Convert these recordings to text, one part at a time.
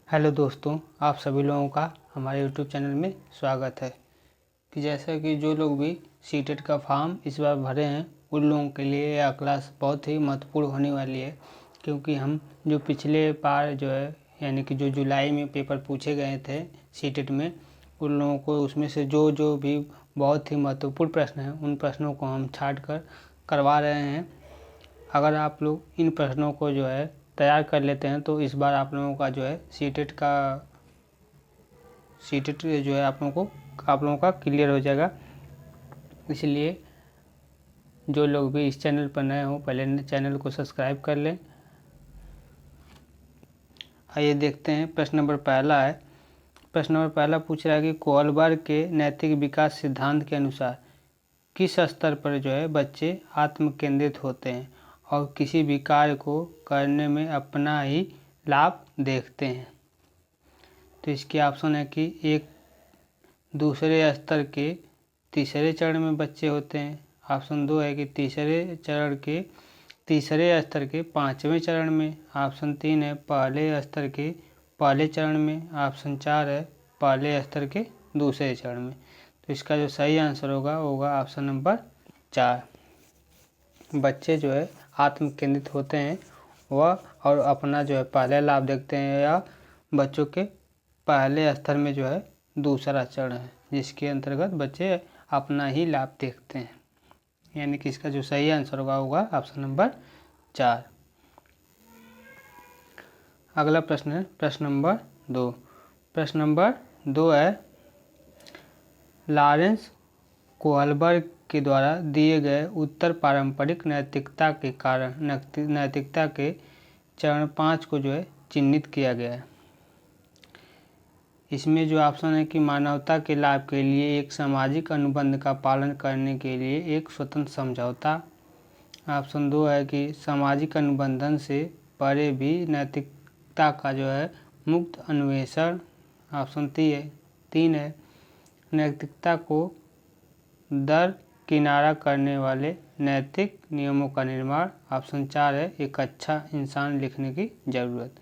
Hello दोस्तों, आप सभी लोगों का हमारे यूट्यूब चैनल में स्वागत है। कि जैसा कि जो लोग भी सीटेट का फॉर्म इस बार भरे हैं उन लोगों के लिए यह क्लास बहुत ही महत्वपूर्ण होने वाली है, क्योंकि हम जो पिछले बार जो है यानी कि जो जुलाई में पेपर पूछे गए थे सीटेट में, उन लोगों को उसमें से जो जो भी बहुत ही महत्वपूर्ण प्रश्न हैं उन प्रश्नों को हम छाट कर करवा रहे हैं। अगर आप लोग इन प्रश्नों को जो है तैयार कर लेते हैं तो इस बार आप लोगों का जो है सीटेट जो है आप लोगों का क्लियर हो जाएगा। इसलिए जो लोग भी इस चैनल पर नए हों पहले चैनल को सब्सक्राइब कर लें। आइए देखते हैं। प्रश्न नंबर पहला है। प्रश्न नंबर पहला पूछ रहा है कि कोहलबर्ग के नैतिक विकास सिद्धांत के अनुसार किस स्तर पर जो है बच्चे आत्म केंद्रित होते हैं और किसी भी कार्य को करने में अपना ही लाभ देखते हैं। तो इसके ऑप्शन है कि एक दूसरे स्तर के तीसरे चरण में बच्चे होते हैं। ऑप्शन 2 है कि तीसरे स्तर के पाँचवें चरण में। ऑप्शन 3 है पहले स्तर के पहले चरण में। ऑप्शन 4 है पहले स्तर के दूसरे चरण में। तो इसका जो सही आंसर होगा ऑप्शन नंबर 4। बच्चे जो है आत्म केंद्रित होते हैं वह और अपना जो है पहले लाभ देखते हैं, या बच्चों के पहले स्तर में जो है दूसरा चरण है जिसके अंतर्गत बच्चे अपना ही लाभ देखते हैं। यानी कि इसका जो सही आंसर होगा ऑप्शन नंबर 4। अगला प्रश्न है प्रश्न नंबर 2। प्रश्न नंबर 2 है लॉरेंस कोहलबर्ग के द्वारा दिए गए उत्तर पारंपरिक नैतिकता के कारण नैतिकता के चरण 5 को जो है चिन्हित किया गया है। इसमें जो ऑप्शन है कि मानवता के लाभ के लिए एक सामाजिक अनुबंध का पालन करने के लिए एक स्वतंत्र समझौता। ऑप्शन 2 है कि सामाजिक अनुबंधन से परे भी नैतिकता का जो है मुक्त अन्वेषण। ऑप्शन 3 है नैतिकता को दरकिनारा करने वाले नैतिक नियमों का निर्माण। ऑप्शन 4 है एक अच्छा इंसान लिखने की ज़रूरत।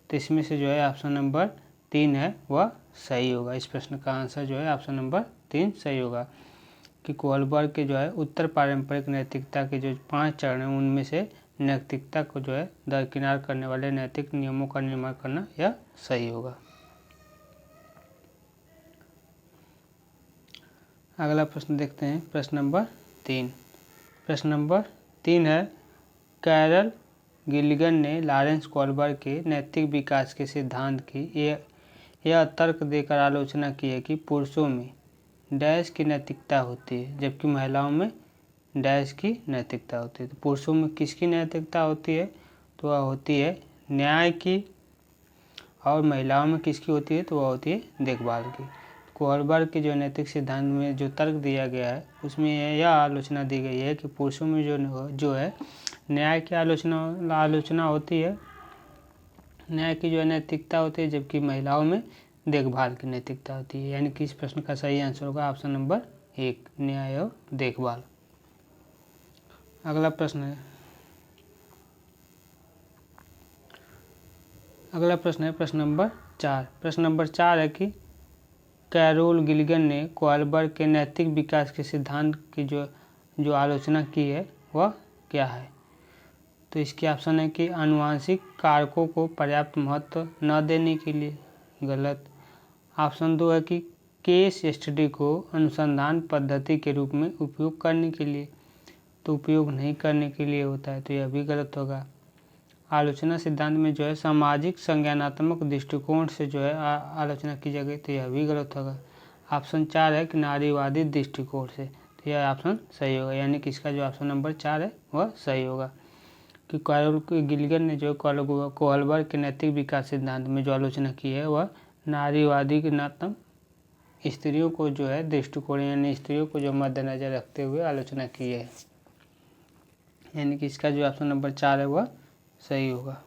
तो इसमें से जो है ऑप्शन नंबर 3 है वह सही होगा। इस प्रश्न का आंसर जो है ऑप्शन नंबर 3 सही होगा कि कोहलबर्ग के जो है उत्तर पारंपरिक नैतिकता के जो 5 चरण हैं उनमें से नैतिकता को जो है दरकिनार करने वाले नैतिक नियमों का निर्माण करना यह सही होगा। अगला प्रश्न देखते हैं। प्रश्न नंबर 3। प्रश्न नंबर 3 है कैरल गिलिगन ने लॉरेंस कोहलबर्ग के नैतिक विकास के सिद्धांत की यह तर्क देकर आलोचना की है कि पुरुषों में डैश की नैतिकता होती है जबकि महिलाओं में डैश की नैतिकता होती है। तो पुरुषों में किसकी नैतिकता होती है? तो वह होती है न्याय की, और महिलाओं में किसकी होती है? तो वह होती है देखभाल की। कोहलबर्ग के जो नैतिक सिद्धांत में जो तर्क दिया गया है उसमें यह आलोचना दी गई है कि पुरुषों में जो है न्याय की आलोचना होती है, न्याय की जो है नैतिकता होती है, जबकि महिलाओं में देखभाल की नैतिकता होती है। यानी कि इस प्रश्न का सही आंसर होगा ऑप्शन नंबर 1 न्याय और देखभाल। अगला प्रश्न है प्रश्न नंबर 4। प्रश्न नंबर 4 है कि कैरोल गिलिगन ने कोहलबर्ग के नैतिक विकास के सिद्धांत की जो आलोचना की है वह क्या है? तो इसके ऑप्शन है कि आनुवांशिक कारकों को पर्याप्त महत्व न देने के लिए। गलत। ऑप्शन 2 है कि केस स्टडी को अनुसंधान पद्धति के रूप में उपयोग करने के लिए। तो उपयोग नहीं करने के लिए होता है, तो यह भी गलत होगा। आलोचना सिद्धांत में जो है सामाजिक संज्ञानात्मक दृष्टिकोण से जो है आलोचना की जाएगी, तो यह भी गलत होगा। ऑप्शन 4 है कि नारीवादी दृष्टिकोण से, तो यह ऑप्शन सही होगा। यानी कि इसका जो ऑप्शन नंबर 4 है वह सही होगा कि कैरोल गिलिगन ने जो कोहलबर्ग के नैतिक विकास सिद्धांत में जो आलोचना की है वह नारीवादी के नातम स्त्रियों को जो है दृष्टिकोण यानी स्त्रियों को जो मद्देनजर रखते हुए आलोचना की है। यानी कि इसका जो ऑप्शन नंबर 4 है वह सही होगा।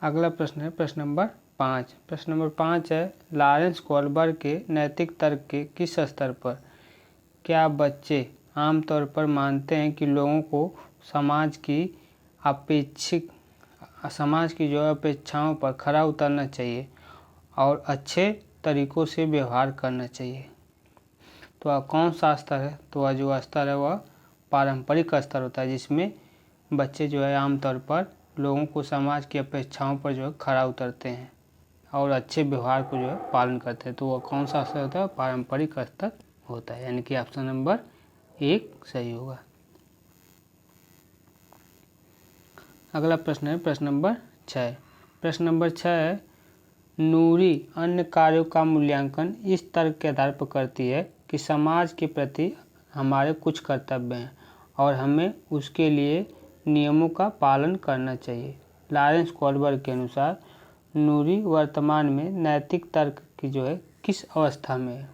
अगला प्रश्न है प्रश्न नंबर 5। प्रश्न नंबर 5 है लॉरेंस कोहलबर्ग के नैतिक तर्क के किस स्तर पर क्या बच्चे आमतौर पर मानते हैं कि लोगों को समाज की समाज की जो अपेक्षाओं पर खरा उतरना चाहिए और अच्छे तरीक़ों से व्यवहार करना चाहिए। तो वह कौन सा स्तर है? तो वह जो स्तर है वह पारंपरिक स्तर होता है, जिसमें बच्चे जो है आमतौर पर लोगों को समाज की अपेक्षाओं पर जो है खरा उतरते हैं और अच्छे व्यवहार को जो है पालन करते हैं। तो वह कौन सा स्तर होता है? पारंपरिक स्तर होता है, यानी कि ऑप्शन नंबर 1 सही होगा। अगला प्रश्न है प्रश्न नंबर 6। प्रश्न नंबर 6 है, नूरी अन्य कार्यों का मूल्यांकन इस तर्क के आधार पर करती है कि समाज के प्रति हमारे कुछ कर्तव्य हैं और हमें उसके लिए नियमों का पालन करना चाहिए। लॉरेंस कोलबर्ग के अनुसार नूरी वर्तमान में नैतिक तर्क की जो है किस अवस्था में है?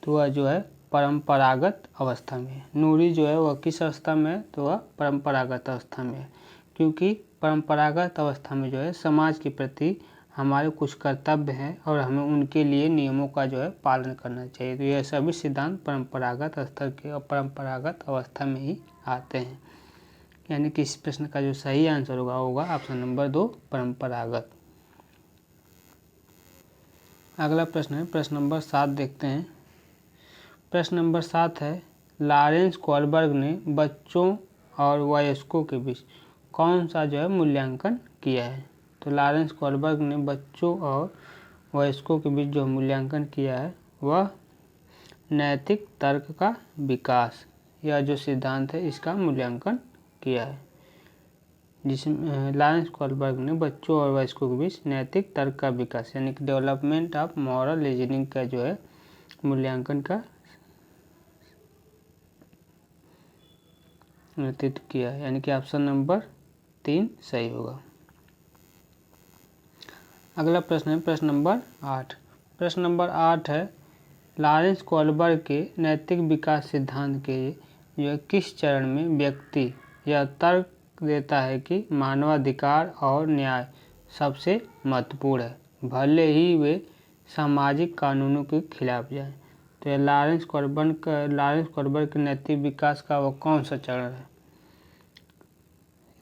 तो वह जो है परंपरागत अवस्था में है। नूरी जो है वह किस अवस्था में है? तो वह परंपरागत अवस्था में है, क्योंकि परंपरागत अवस्था में जो है समाज के प्रति हमारे कुछ कर्तव्य हैं और हमें उनके लिए नियमों का जो है पालन करना चाहिए। तो यह सभी सिद्धांत परंपरागत स्तर के और परंपरागत अवस्था में ही आते हैं, यानी कि इस प्रश्न का जो सही आंसर होगा ऑप्शन नंबर 2 परंपरागत। अगला प्रश्न है प्रश्न नंबर 7 देखते हैं। प्रश्न नंबर 7 है, लॉरेंस कोलबर्ग ने बच्चों और वयस्कों के बीच कौन सा जो है मूल्यांकन किया है? तो लॉरेंस कोलबर्ग ने बच्चों और वयस्कों के बीच जो मूल्यांकन किया है वह नैतिक तर्क का विकास, यह जो सिद्धांत है इसका मूल्यांकन किया है, जिसमें लॉरेंस कोलबर्ग ने बच्चों और वयस्कों के बीच नैतिक तर्क का विकास यानी कि डेवलपमेंट ऑफ मॉरल रीजनिंग का जो है मूल्यांकन का नेतृत्व किया है, यानी कि ऑप्शन नंबर 3 सही होगा। अगला प्रश्न है प्रश्न नंबर 8। प्रश्न नंबर 8 है, लॉरेंस कोलबर्ग के नैतिक विकास सिद्धांत के जो किस चरण में व्यक्ति यह तर्क देता है कि मानवाधिकार और न्याय सबसे महत्वपूर्ण है, भले ही वे सामाजिक कानूनों के खिलाफ जाएं? तो यह लॉरेंस कोलबर्ग के नैतिक विकास का वो कौन सा चरण है?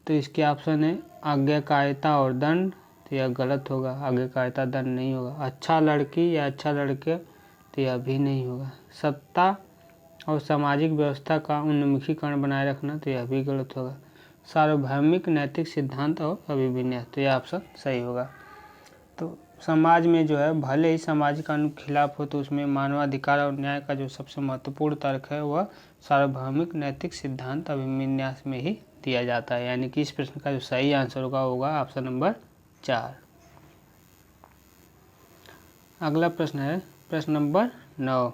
तो इसके ऑप्शन है आज्ञाकारिता और दंड, तो यह गलत होगा, आज्ञाकारिता दंड नहीं होगा। अच्छा लड़की या अच्छा लड़के, तो यह भी नहीं होगा। सत्ता और सामाजिक व्यवस्था का उन्मुखीकरण बनाए रखना, तो यह भी गलत होगा। सार्वभौमिक नैतिक सिद्धांत और अभिविन्यास, तो यह ऑप्शन सही होगा। तो समाज में जो है भले ही सामाजिक कानून के खिलाफ हो, तो उसमें मानवाधिकार और न्याय का जो सबसे महत्वपूर्ण तर्क है वह सार्वभौमिक नैतिक सिद्धांत अभिविन्यास में ही दिया जाता है, यानी कि इस प्रश्न का जो सही आंसर होगा ऑप्शन नंबर 4। अगला प्रश्न है प्रश्न नंबर 9।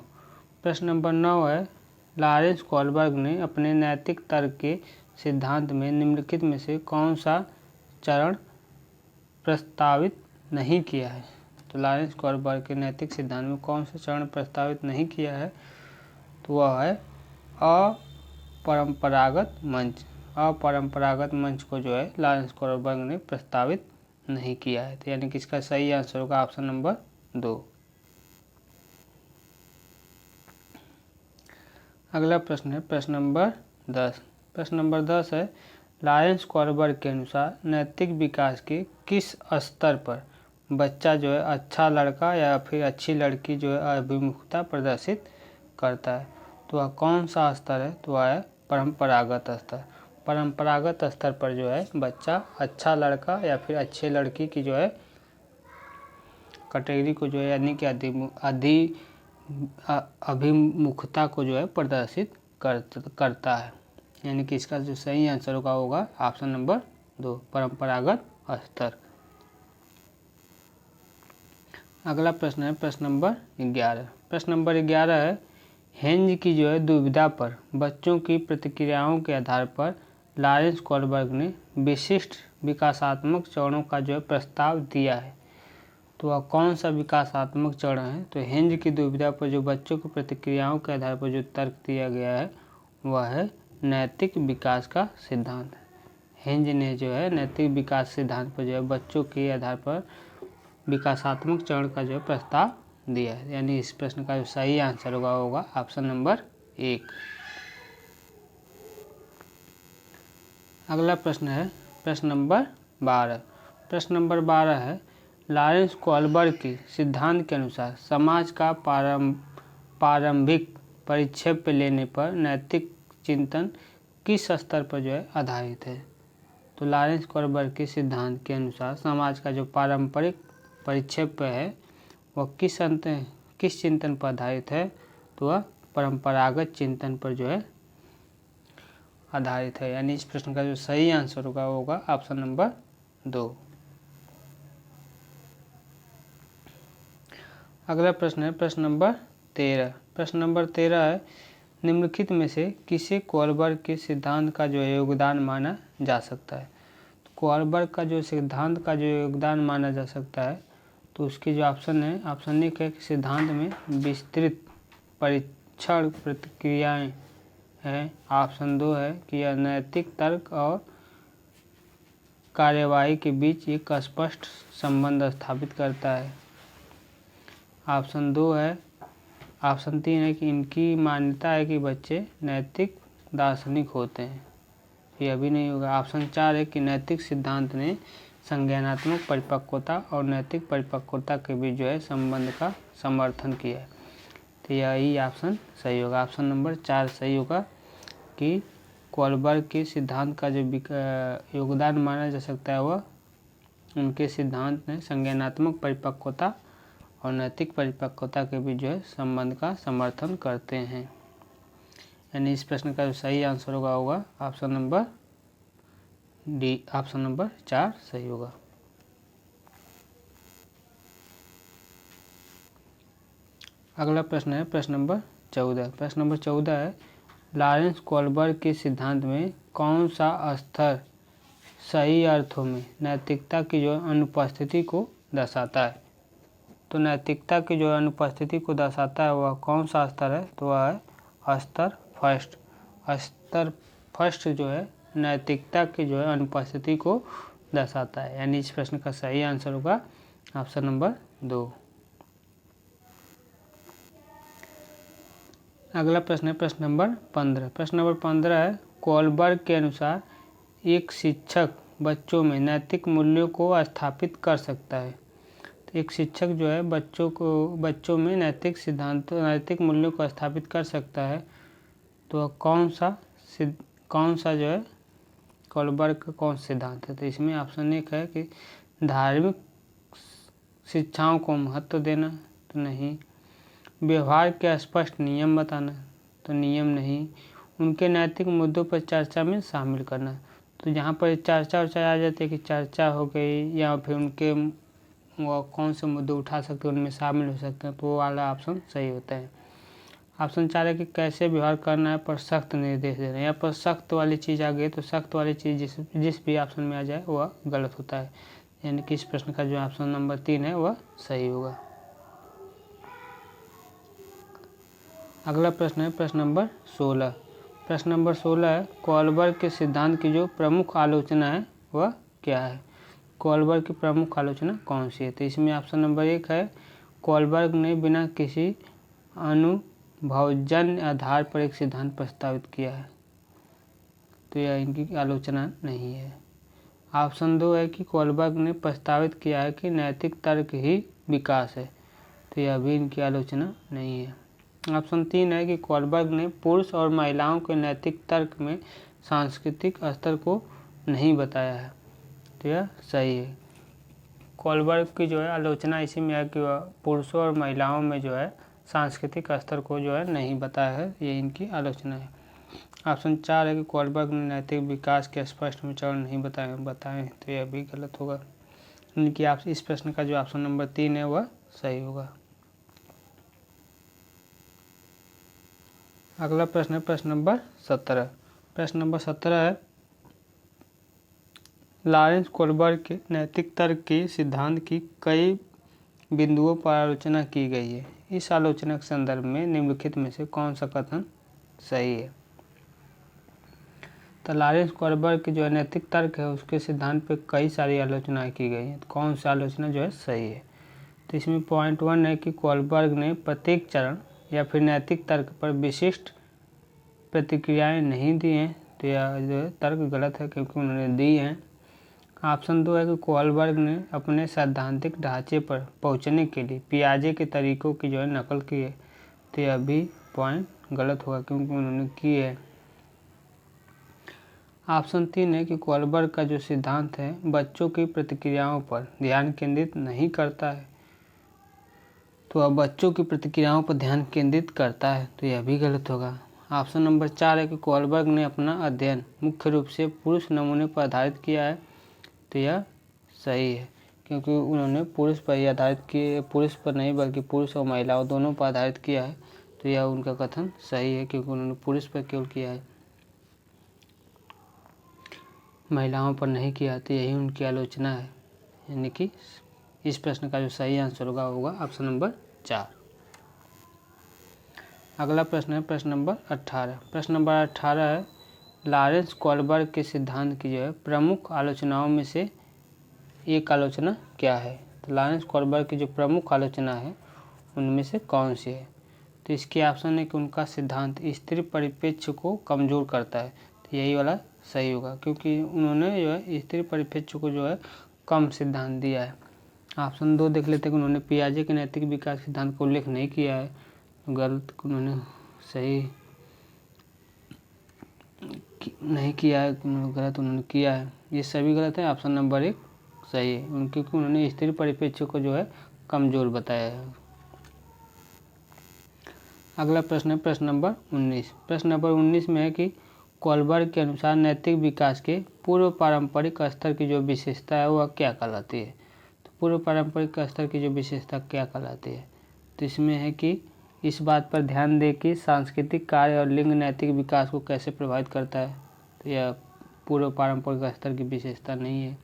प्रश्न नंबर 9 है, लॉरेंस कोलबर्ग ने अपने नैतिक तर्क के सिद्धांत में निम्नलिखित में से कौन सा चरण प्रस्तावित नहीं किया है? तो लॉरेंस कोलबर्ग के नैतिक सिद्धांत में कौन सा चरण प्रस्तावित नहीं किया है? तो वह है अपरंपरागत मंच। अपरंपरागत मंच को जो है लॉरेंस कोलबर्ग ने प्रस्तावित नहीं किया है, तो यानी कि इसका सही आंसर होगा ऑप्शन नंबर 2। अगला प्रश्न है प्रश्न नंबर 10। प्रश्न नंबर 10 है, लॉरेंस कोलबर्ग के अनुसार नैतिक विकास के किस स्तर पर बच्चा जो है अच्छा लड़का या फिर अच्छी लड़की जो है अभिमुखता प्रदर्शित करता है? तो वह कौन सा स्तर है? तो वह है परंपरागत स्तर। परंपरागत स्तर पर जो है बच्चा अच्छा लड़का या फिर अच्छे लड़की की जो है कैटेगरी को जो है यानी कि अभिमुखता को जो है प्रदर्शित करता है, यानी कि इसका जो सही आंसर होगा ऑप्शन नंबर 2 परंपरागत स्तर। अगला प्रश्न है प्रश्न नंबर 11। प्रश्न नंबर 11 है, हेंज की जो है दुविधा पर बच्चों की प्रतिक्रियाओं के आधार पर लॉरेंस कोलबर्ग ने विशिष्ट विकासात्मक चरणों का जो है प्रस्ताव दिया है। तो वह कौन सा विकासात्मक चरण है? तो हेंज की दुविधा पर जो बच्चों की प्रतिक्रियाओं के आधार पर जो तर्क दिया गया है वह है नैतिक विकास का सिद्धांत। हेंज ने जो है नैतिक विकास सिद्धांत पर जो है बच्चों के आधार पर विकासात्मक चरण का जो है प्रस्ताव दिया है, यानी इस प्रश्न का जो सही आंसर होगा ऑप्शन नंबर 1। अगला प्रश्न है प्रश्न नंबर 12। प्रश्न नंबर 12 है, लॉरेंस कोहलबर्ग के सिद्धांत के अनुसार समाज का प्रारंभिक परिक्षेप लेने पर नैतिक चिंतन किस स्तर पर जो है आधारित है। तो लॉरेंस कोहलबर्ग के सिद्धांत के अनुसार समाज का जो पारंपरिक परिक्षेप है वह किस चिंतन पर आधारित है। तो वह परंपरागत चिंतन पर जो है आधारित है। यानी इस प्रश्न का जो सही आंसर होगा ऑप्शन नंबर 2। अगला प्रश्न है प्रश्न नंबर 13। प्रश्न नंबर 13 है, निम्नलिखित में से किसे कोहलबर्ग के सिद्धांत का जो योगदान माना जा सकता है। तो कोहलबर्ग का जो सिद्धांत का जो योगदान माना जा सकता है तो उसके जो ऑप्शन है, ऑप्शन 1 है कि सिद्धांत में विस्तृत परीक्षण प्रतिक्रियाएं है। ऑप्शन 2 है कि यह नैतिक तर्क और कार्यवाही के बीच एक स्पष्ट संबंध स्थापित करता है। ऑप्शन 2 है, ऑप्शन 3 है कि इनकी मान्यता है कि बच्चे नैतिक दार्शनिक होते हैं। यह भी नहीं होगा। ऑप्शन 4 है कि नैतिक सिद्धांत ने संज्ञानात्मक परिपक्वता और नैतिक परिपक्वता के बीच जो है संबंध का समर्थन किया है। तो यही ऑप्शन सही होगा। ऑप्शन नंबर 4 सही होगा कि कोहलबर्ग के सिद्धांत का जो योगदान माना जा सकता है वह उनके सिद्धांत ने संज्ञानात्मक परिपक्वता और नैतिक परिपक्वता के बीच जो है संबंध का समर्थन करते हैं। यानी इस प्रश्न का जो सही आंसर होगा option number D, option number 4 सही होगा। अगला प्रश्न है प्रश्न नंबर 14। प्रश्न नंबर 14 है, लॉरेंस कोहलबर्ग के सिद्धांत में कौन सा स्तर सही अर्थों में नैतिकता की जो अनुपस्थिति को दर्शाता है। तो नैतिकता की जो अनुपस्थिति को दर्शाता है वह कौन सा स्तर है। तो वह है स्तर फर्स्ट। स्तर फर्स्ट जो है नैतिकता की जो है अनुपस्थिति को दर्शाता है। यानी इस प्रश्न का सही आंसर होगा ऑप्शन नंबर 2। अगला प्रश्न है प्रश्न नंबर 15। प्रश्न नंबर 15 है, कोहलबर्ग के अनुसार एक शिक्षक बच्चों में नैतिक मूल्यों को स्थापित कर सकता है। तो एक शिक्षक जो है बच्चों में नैतिक मूल्यों को स्थापित कर सकता है। तो कौन सा जो है कोहलबर्ग का कौन सा सिद्धांत है। तो इसमें ऑप्शन 1 है कि धार्मिक शिक्षाओं को महत्व देना। तो नहीं। व्यवहार के स्पष्ट नियम बताना। तो नियम नहीं। उनके नैतिक मुद्दों पर चर्चा में शामिल करना। तो जहाँ पर चर्चा आ जाती है कि चर्चा हो गई या फिर उनके वो कौन से मुद्दे उठा सकते हैं उनमें शामिल हो सकते हैं, तो वो वाला ऑप्शन सही होता है। ऑप्शन 4 है कि कैसे व्यवहार करना है पर सख्त निर्देश देना। यहाँ पर सख्त वाली चीज़ आ गई तो सख्त वाली चीज़ जिस भी ऑप्शन में आ जाए वह गलत होता है। यानी कि इस प्रश्न का जो ऑप्शन नंबर 3 है वह सही होगा। अगला प्रश्न है प्रश्न नंबर 16। प्रश्न नंबर 16 है, कोहलबर्ग के सिद्धांत की जो प्रमुख आलोचना है वह क्या है। कोहलबर्ग की प्रमुख आलोचना कौन सी है। तो इसमें ऑप्शन नंबर 1 है, कोहलबर्ग ने बिना किसी अनुभवजन्य आधार पर एक सिद्धांत प्रस्तावित किया है। तो यह इनकी आलोचना नहीं है। ऑप्शन 2 है कि कोहलबर्ग ने प्रस्तावित किया है कि नैतिक तर्क ही विकास है। तो यह भी इनकी आलोचना नहीं है। ऑप्शन 3 है कि कोहलबर्ग ने पुरुष और महिलाओं के नैतिक तर्क में सांस्कृतिक स्तर को नहीं बताया है। तो यह सही है। कोहलबर्ग की जो है आलोचना इसी में है कि वह पुरुषों और महिलाओं में जो है सांस्कृतिक स्तर को जो है नहीं बताया है, ये इनकी आलोचना है। ऑप्शन 4 है कि कोहलबर्ग ने नैतिक विकास के स्पष्ट विचार नहीं बताए, तो यह भी गलत होगा। इनकी इस प्रश्न का जो ऑप्शन नंबर 3 है वह सही होगा। अगला प्रश्न है प्रश्न नंबर 17। प्रश्न नंबर 17 है, लॉरेंस कोहलबर्ग के नैतिक तर्क के सिद्धांत की कई बिंदुओं पर आलोचना की गई है। इस आलोचना के संदर्भ में निम्नलिखित में से कौन सा कथन सही है। तो लॉरेंस कोहलबर्ग के जो नैतिक तर्क है उसके सिद्धांत पर कई सारी आलोचनाएं की गई हैं। तो कौन सी आलोचना जो है सही है। तो इसमें पॉइंट 1 है कि कोहलबर्ग ने प्रत्येक चरण या फिर नैतिक तर्क पर विशिष्ट प्रतिक्रियाएं नहीं दी हैं। तो यह जो है तर्क गलत है क्योंकि उन्होंने दी हैं। ऑप्शन 2 है कि कोलबर्ग ने अपने सैद्धांतिक ढांचे पर पहुंचने के लिए पियाजे के तरीकों की जो है नकल की है। तो यह भी पॉइंट गलत होगा क्योंकि उन्होंने की है। ऑप्शन 3 है कि कोलबर्ग का जो सिद्धांत है बच्चों की प्रतिक्रियाओं पर ध्यान केंद्रित नहीं करता है। तो वह बच्चों की प्रतिक्रियाओं पर ध्यान केंद्रित करता है। तो यह भी गलत होगा। ऑप्शन नंबर 4 है कि कोलबर्ग ने अपना अध्ययन मुख्य रूप से पुरुष नमूने पर आधारित किया है। तो यह सही है क्योंकि उन्होंने पुरुष पर ही आधारित किए, पुरुष पर नहीं बल्कि पुरुष और महिलाओं दोनों पर आधारित किया है। तो यह उनका कथन सही है क्योंकि उन्होंने पुरुष पर केवल किया है, महिलाओं पर नहीं किया। तो यही उनकी आलोचना है। यानी कि इस प्रश्न का जो सही आंसर होगा ऑप्शन नंबर 4। अगला प्रश्न है प्रश्न नंबर 18। प्रश्न नंबर 18 है लॉरेंस कोलबर्ग के सिद्धांत की जो है प्रमुख आलोचनाओं में से एक आलोचना क्या है। तो लॉरेंस कोलबर्ग की जो प्रमुख आलोचना है उनमें से कौन सी है। तो इसके ऑप्शन है कि उनका सिद्धांत स्त्री परिप्रेक्ष्य को कमज़ोर करता है। तो यही वाला सही होगा क्योंकि उन्होंने जो है स्त्री परिप्रेक्ष्य को जो है कम सिद्धांत दिया है। ऑप्शन 2 देख लेते हैं कि उन्होंने पियाजे के नैतिक विकास सिद्धांत का उल्लेख नहीं किया है। गलत, उन्होंने सही नहीं किया है, गलत उन्होंने किया है। ये सभी गलत है। ऑप्शन नंबर 1 सही है क्योंकि उन्होंने स्त्री परिप्रेक्ष्य को जो है कमज़ोर बताया है। अगला प्रश्न है प्रश्न नंबर 19। प्रश्न नंबर 19 में है कि कोलबर्ग के अनुसार नैतिक विकास के पूर्व पारंपरिक स्तर की जो विशेषता है वह क्या कहलाती है। तो पूर्व पारंपरिक स्तर की जो विशेषता क्या कहलाती है। तो इसमें है कि इस बात पर ध्यान दें कि सांस्कृतिक कार्य और लिंग नैतिक विकास को कैसे प्रभावित करता है। तो यह पूर्व पारंपरिक स्तर की विशेषता नहीं है।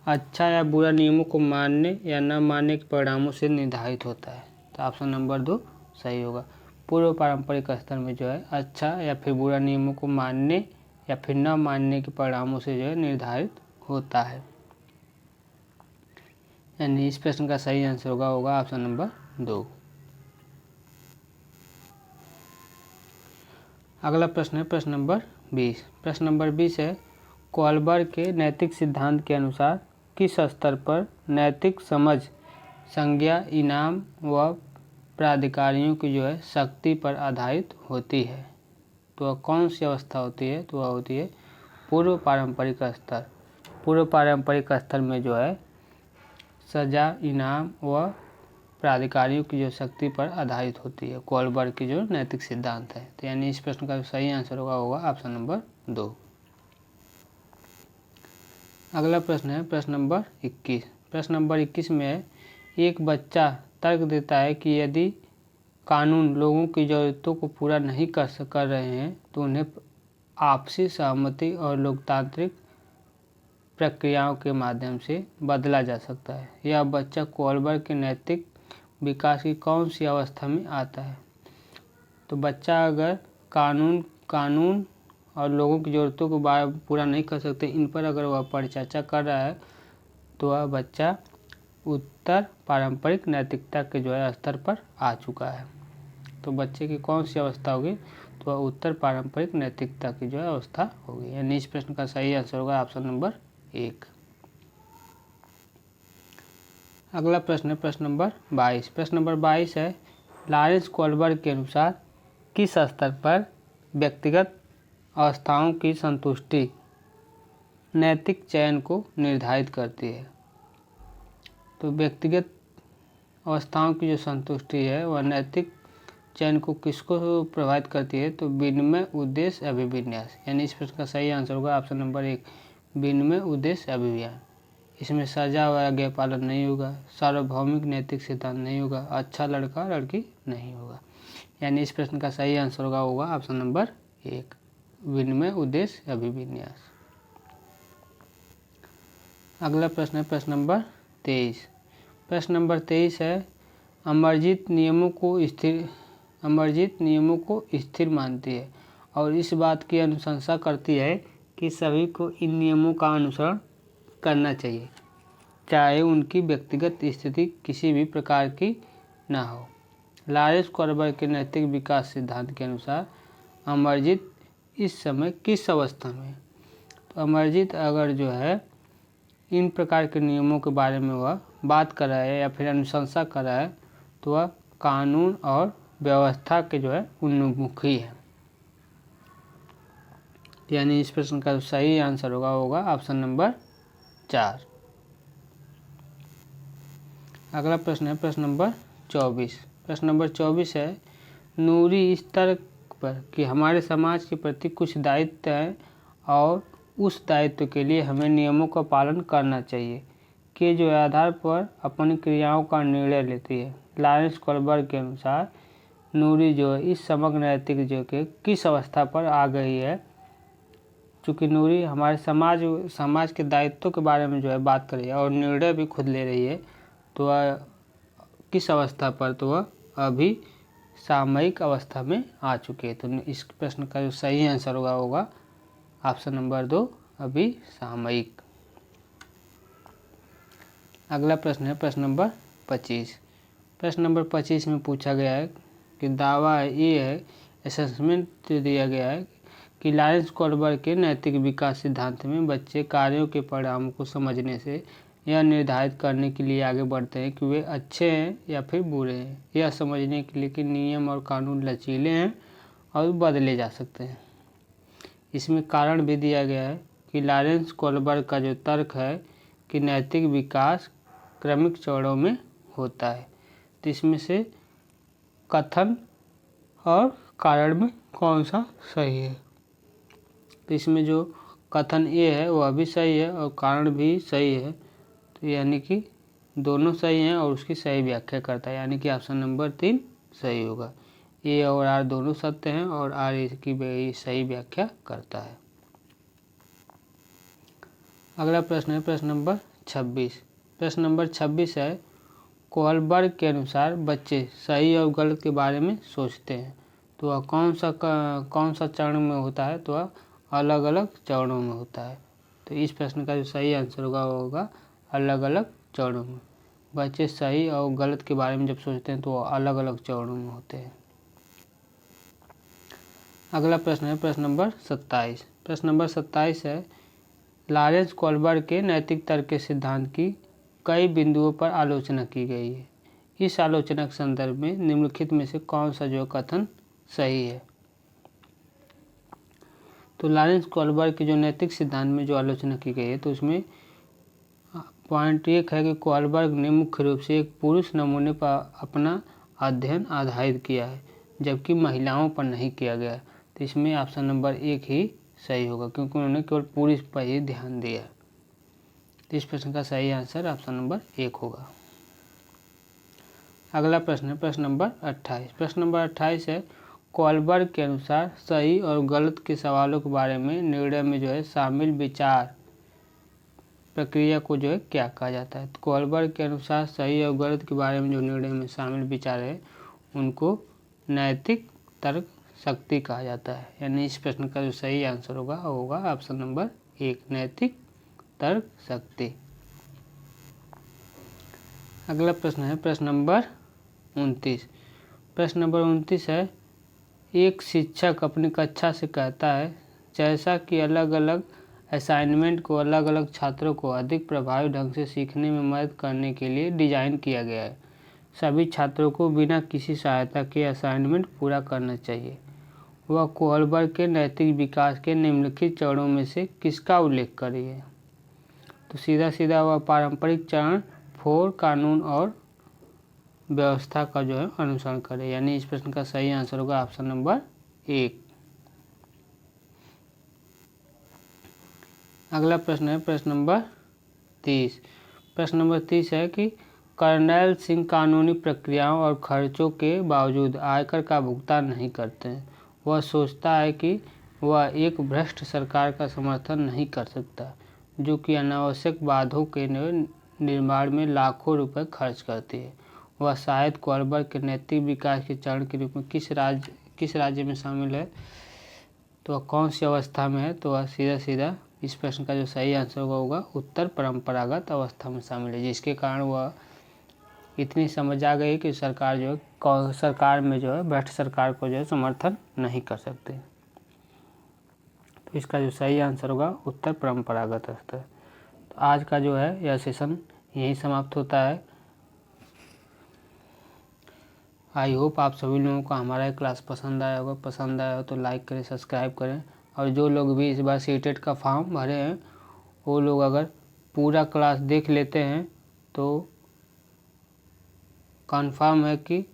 अच्छा या बुरा नियमों को मानने या न मानने के परिणामों से निर्धारित होता है। तो ऑप्शन नंबर 2 सही होगा। पूर्व पारंपरिक स्तर में जो है अच्छा या फिर बुरा नियमों को मानने या फिर न मानने के परिणामों से जो है निर्धारित होता है। यानी इस प्रश्न का सही आंसर होगा ऑप्शन नंबर 2। अगला प्रश्न है प्रश्न नंबर 20। प्रश्न नंबर 20 है कोलबर्ग के नैतिक सिद्धांत के अनुसार किस स्तर पर नैतिक समझ संज्ञा इनाम व प्राधिकारियों की जो है शक्ति पर आधारित होती है। तो वह कौन सी अवस्था होती है। तो वह होती है पूर्व पारंपरिक स्तर। पूर्व पारंपरिक स्तर में जो है सजा इनाम व प्राधिकारियों की जो शक्ति पर आधारित होती है कोलबर्ग की जो नैतिक सिद्धांत है। तो यानी इस प्रश्न का सही आंसर होगा ऑप्शन नंबर 2। अगला प्रश्न है प्रश्न नंबर 21। प्रश्न नंबर 21 में है एक बच्चा तर्क देता है कि यदि कानून लोगों की ज़रूरतों को पूरा नहीं कर रहे हैं तो उन्हें आपसी सहमति और लोकतांत्रिक प्रक्रियाओं के माध्यम से बदला जा सकता है। यह बच्चा कोलबर्ग के नैतिक विकास की कौन सी अवस्था में आता है। तो बच्चा अगर कानून और लोगों की ज़रूरतों को पूरा नहीं कर सकते इन पर अगर वह परिचर्चा कर रहा है तो वह बच्चा उत्तर पारंपरिक नैतिकता के जो है स्तर पर आ चुका है। तो बच्चे की कौन सी अवस्था होगी। तो वह उत्तर पारंपरिक नैतिकता की जो है अवस्था होगी। यानी इस प्रश्न का सही आंसर होगा ऑप्शन नंबर 1। अगला प्रश्न है प्रश्न नंबर 22। प्रश्न नंबर 22 है लॉरेंस कोलबर्ग के अनुसार किस स्तर पर व्यक्तिगत अवस्थाओं की संतुष्टि नैतिक चयन को निर्धारित करती है। तो व्यक्तिगत अवस्थाओं की जो संतुष्टि है वह नैतिक चयन को किसको प्रभावित करती है। तो विनिमय उद्देश्य अभिविन्यास। यानी इस प्रश्न का सही आंसर होगा ऑप्शन नंबर 1 विनिमय उद्देश्य अभिविन्यास। इसमें सजा व आज्ञा पालन नहीं होगा, सार्वभौमिक नैतिक सिद्धांत नहीं होगा, अच्छा लड़का लड़की नहीं होगा। यानी इस प्रश्न का सही आंसर होगा ऑप्शन नंबर 1 विनिमय उद्देश्य अभिविन्यास। अगला प्रश्न है प्रश्न नंबर 23। प्रश्न नंबर 23 है अमर्जित नियमों को स्थिर मानती है और इस बात की अनुशंसा करती है कि सभी को इन नियमों का अनुसरण करना चाहिए चाहे उनकी व्यक्तिगत स्थिति किसी भी प्रकार की ना हो। लॉरेंस कोलबर्ग के नैतिक विकास सिद्धांत के अनुसार अमर्जित इस समय किस अवस्था में। तो अमर्जित अगर जो है इन प्रकार के नियमों के बारे में वह बात कर रहा है या फिर अनुशंसा कर रहा है तो वह कानून और व्यवस्था के जो है उन्मुखी है। यानी इस प्रश्न का सही आंसर होगा ऑप्शन नंबर 4। अगला प्रश्न है प्रश्न नंबर 24। प्रश्न नंबर 24 है, नूरी इस तर्क पर कि हमारे समाज के प्रति कुछ दायित्व है और उस दायित्व के लिए हमें नियमों का पालन करना चाहिए के जो आधार पर अपनी क्रियाओं का निर्णय लेती है। लॉरेंस कोहलबर्ग के अनुसार नूरी जो है इस समग्र नैतिक जो के किस अवस्था पर आ गई है। चूँकि नूरी हमारे समाज के दायित्व के बारे में जो है बात कर रही है और निर्णय भी खुद ले रही है, तो वह किस अवस्था पर, तो वह अभी सामयिक अवस्था में आ चुकी है। तो इस प्रश्न का जो सही आंसर होगा ऑप्शन नंबर 2 अभी सामयिक। अगला प्रश्न है प्रश्न नंबर 25। प्रश्न नंबर 25 में पूछा गया है कि दावा ये है, असेसमेंट दिया गया है कि लॉरेंस कोहलबर्ग के नैतिक विकास सिद्धांत में बच्चे कार्यों के परिणामों को समझने से यह निर्धारित करने के लिए आगे बढ़ते हैं कि वे अच्छे हैं या फिर बुरे हैं, यह समझने के लिए कि नियम और कानून लचीले हैं और बदले जा सकते हैं। इसमें कारण भी दिया गया है कि लॉरेंस कोहलबर्ग का जो तर्क है कि नैतिक विकास क्रमिक चरणों में होता है। तो इसमें से कथन और कारण में कौन सा सही है? तो इसमें जो कथन ए है वह भी सही है और कारण भी सही है, तो यानी कि दोनों सही हैं और उसकी सही व्याख्या करता है, यानी कि ऑप्शन नंबर 3 सही होगा। ए और आर दोनों सत्य हैं और आर इसकी सही व्याख्या करता है। अगला प्रश्न है प्रश्न नंबर 26। प्रश्न नंबर 26 है, कोहलबर्ग के अनुसार बच्चे सही और गलत के बारे में सोचते हैं, तो वह कौन सा चरण में होता है? तो वह अलग अलग चरणों में होता है। तो इस प्रश्न का जो सही आंसर होगा अलग अलग चरणों में। बच्चे सही और गलत के बारे में जब सोचते हैं तो वह अलग अलग चरणों में होते हैं। अगला प्रश्न है प्रश्न नंबर 27। प्रश्न नंबर 27 है, लॉरेंस कोहलबर्ग के नैतिक तर्क के सिद्धांत की कई बिंदुओं पर आलोचना की गई है। इस आलोचना के संदर्भ में निम्नलिखित में से कौन सा जो कथन सही है? तो लॉरेंस कोहलबर्ग के जो नैतिक सिद्धांत में जो आलोचना की गई है, तो उसमें पॉइंट 1 है कि कोहलबर्ग ने मुख्य रूप से एक पुरुष नमूने पर अपना अध्ययन आधारित किया है, जबकि महिलाओं पर नहीं किया गया। तो इसमें ऑप्शन नंबर 1 ही सही होगा, क्योंकि उन्होंने केवल पुरुष पर ही ध्यान दिया। तो इस प्रश्न का सही आंसर ऑप्शन नंबर 1 होगा। अगला प्रश्न है प्रश्न नंबर 28। प्रश्न नंबर 28 है, कोहलबर्ग के अनुसार सही और गलत के सवालों के बारे में निर्णय में जो है शामिल विचार प्रक्रिया को जो है क्या कहा जाता है? तो कोहलबर्ग के अनुसार सही और गलत के बारे में जो निर्णय में शामिल विचार है उनको नैतिक तर्क शक्ति कहा जाता है। यानी इस प्रश्न का जो सही आंसर होगा ऑप्शन नंबर 1 नैतिक तर्क शक्ति। अगला प्रश्न है प्रश्न नंबर 29। प्रश्न नंबर 29 है, एक शिक्षक अपनी कक्षा से कहता है, जैसा कि अलग अलग असाइनमेंट को अलग अलग छात्रों को अधिक प्रभावी ढंग से सीखने में मदद करने के लिए डिजाइन किया गया है, सभी छात्रों को बिना किसी सहायता के असाइनमेंट पूरा करना चाहिए। वह कोहलबर्ग के नैतिक विकास के निम्नलिखित चरणों में से किसका उल्लेख कर रही है? तो सीधा वह पारंपरिक चरण 4 कानून और व्यवस्था का जो है अनुसरण करे। यानी इस प्रश्न का सही आंसर होगा ऑप्शन नंबर 1। अगला प्रश्न है प्रश्न नंबर 30। प्रश्न नंबर 30 है कि कर्नैल सिंह कानूनी प्रक्रियाओं और खर्चों के बावजूद आयकर का भुगतान नहीं करते हैं। वह सोचता है कि वह एक भ्रष्ट सरकार का समर्थन नहीं कर सकता, जो कि अनावश्यक बाधों के निर्माण में लाखों रुपए खर्च करती है। वह शायद कोहलबर्ग के नैतिक विकास के चरण के रूप में किस राज्य में शामिल है? तो वह कौन सी अवस्था में है? तो वह सीधा इस प्रश्न का जो सही आंसर होगा उत्तर परंपरागत अवस्था में शामिल है, जिसके कारण वह इतनी समझ आ गई कि सरकार में जो है भ्रष्ट सरकार को जो है समर्थन नहीं कर सकते। तो इसका जो सही आंसर होगा उत्तर परंपरागत स्तर। तो आज का जो है यह सेशन यहीं समाप्त होता है। आई होप आप सभी लोगों को हमारा क्लास पसंद आया होगा। पसंद आया हो तो लाइक करें, सब्सक्राइब करें। और जो लोग भी इस बार सीटेट का फॉर्म भरे हैं वो लोग अगर पूरा क्लास देख लेते हैं तो कंफर्म है कि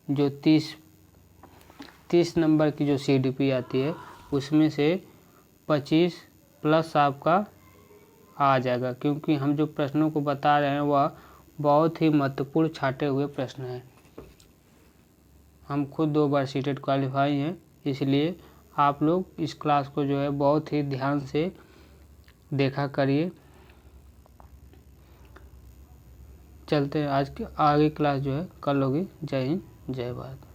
जो 30 नंबर की जो CDP आती है उसमें से 25 प्लस आपका आ जाएगा, क्योंकि हम जो प्रश्नों को बता रहे हैं वह बहुत ही महत्वपूर्ण छाटे हुए प्रश्न हैं। हम खुद 2 बार सीटेट क्वालिफाई हैं, इसलिए आप लोग इस क्लास को जो है बहुत ही ध्यान से देखा करिए। चलते हैं, आज की आगे क्लास जो है कल होगी। जय हिंद, जय भारत।